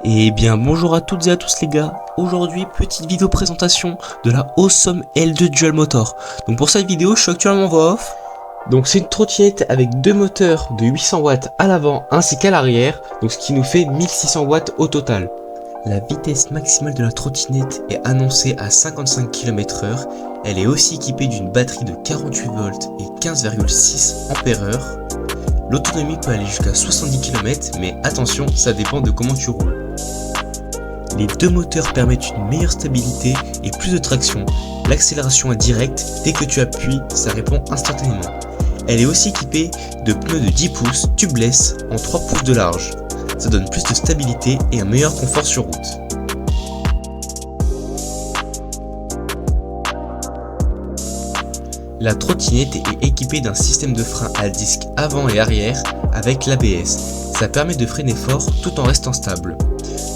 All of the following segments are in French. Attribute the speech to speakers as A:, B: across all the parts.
A: Et bien bonjour à toutes et à tous les gars, aujourd'hui petite vidéo présentation de la Awesome L2 Dual Motor. Donc pour cette vidéo je suis actuellement en voix off. Donc c'est une trottinette avec deux moteurs de 800 watts à l'avant ainsi qu'à l'arrière, donc ce qui nous fait 1600 watts au total. La vitesse maximale de la trottinette est annoncée à 55 km/h, elle est aussi équipée d'une batterie de 48 volts et 15,6 ampères-heure. L'autonomie peut aller jusqu'à 70 km, mais attention, ça dépend de comment tu roules. Les deux moteurs permettent une meilleure stabilité et plus de traction. L'accélération est directe, dès que tu appuies, ça répond instantanément. Elle est aussi équipée de pneus de 10 pouces tubeless en 3 pouces de large. Ça donne plus de stabilité et un meilleur confort sur route. La trottinette est équipée d'un système de frein à disque avant et arrière avec l'ABS. Ça permet de freiner fort tout en restant stable.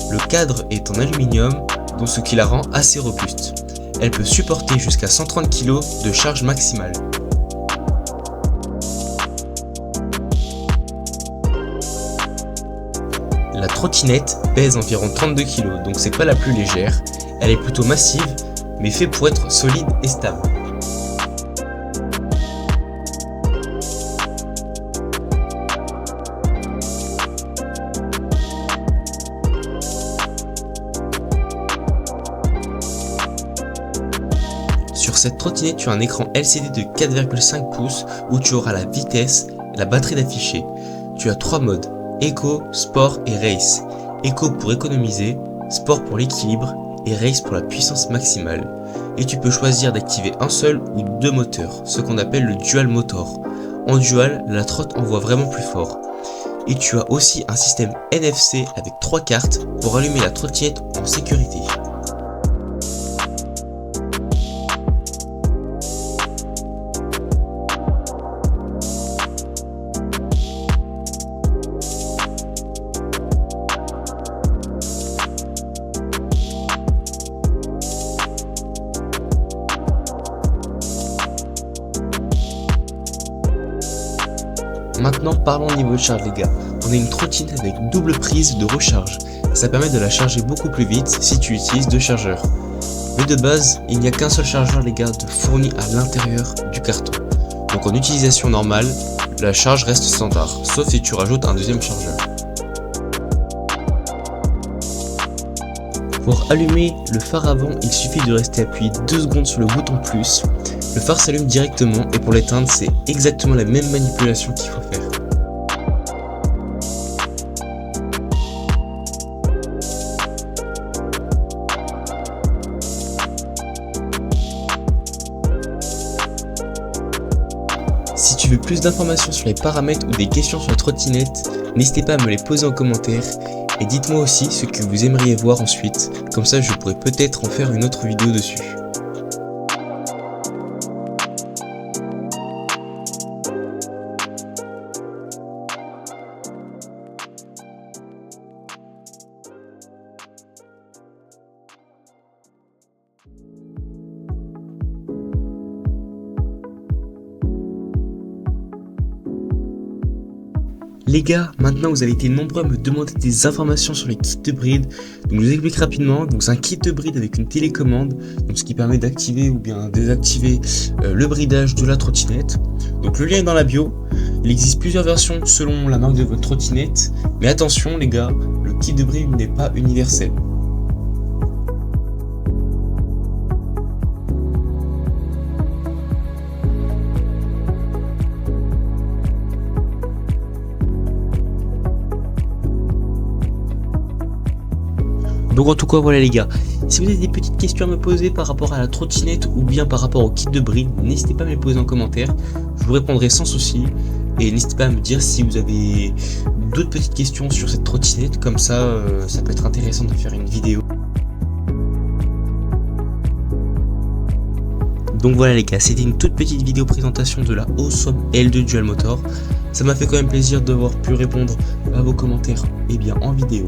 A: Le cadre est en aluminium, donc ce qui la rend assez robuste. Elle peut supporter jusqu'à 130 kg de charge maximale. La trottinette pèse environ 32 kg, donc c'est pas la plus légère. Elle est plutôt massive, mais fait pour être solide et stable. Sur cette trottinette, tu as un écran LCD de 4,5 pouces où tu auras la vitesse et la batterie d'afficher. Tu as 3 modes, Eco, Sport et Race. Eco pour économiser, Sport pour l'équilibre et Race pour la puissance maximale. Et tu peux choisir d'activer un seul ou deux moteurs, ce qu'on appelle le Dual Motor. En Dual, la trotte envoie vraiment plus fort. Et tu as aussi un système NFC avec 3 cartes pour allumer la trottinette en sécurité. Maintenant parlons au niveau de charge les gars, on a une trottinette avec double prise de recharge, ça permet de la charger beaucoup plus vite si tu utilises deux chargeurs. Mais de base, il n'y a qu'un seul chargeur les gars de fourni à l'intérieur du carton. Donc en utilisation normale, la charge reste standard, sauf si tu rajoutes un deuxième chargeur. Pour allumer le phare avant, il suffit de rester appuyé 2 secondes sur le bouton plus. Le phare s'allume directement et pour l'éteindre, c'est exactement la même manipulation qu'il faut faire. Si tu veux plus d'informations sur les paramètres ou des questions sur la trottinette, n'hésitez pas à me les poser en commentaire et dites-moi aussi ce que vous aimeriez voir ensuite, comme ça je pourrais peut-être en faire une autre vidéo dessus. Les gars, maintenant vous avez été nombreux à me demander des informations sur les kits de bride. Donc je vous explique rapidement. Donc c'est un kit de bride avec une télécommande, donc ce qui permet d'activer ou bien désactiver le bridage de la trottinette. Donc le lien est dans la bio. Il existe plusieurs versions selon la marque de votre trottinette. Mais attention les gars, le kit de bride n'est pas universel. Donc en tout cas voilà les gars, si vous avez des petites questions à me poser par rapport à la trottinette ou bien par rapport au kit de bride, n'hésitez pas à me les poser en commentaire, je vous répondrai sans souci. Et n'hésitez pas à me dire si vous avez d'autres petites questions sur cette trottinette, comme ça ça peut être intéressant de faire une vidéo. Donc voilà les gars, c'était une toute petite vidéo présentation de la Awesome L2 Dual Motor. Ça m'a fait quand même plaisir d'avoir pu répondre à vos commentaires en vidéo.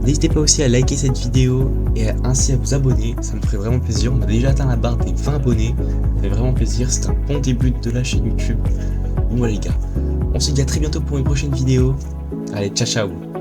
A: N'hésitez pas aussi à liker cette vidéo et ainsi à vous abonner, ça me ferait vraiment plaisir. On a déjà atteint la barre des 20 abonnés, ça fait vraiment plaisir, c'est un bon début de la chaîne YouTube. Donc voilà les gars, on se dit à très bientôt pour une prochaine vidéo. Allez, ciao ciao.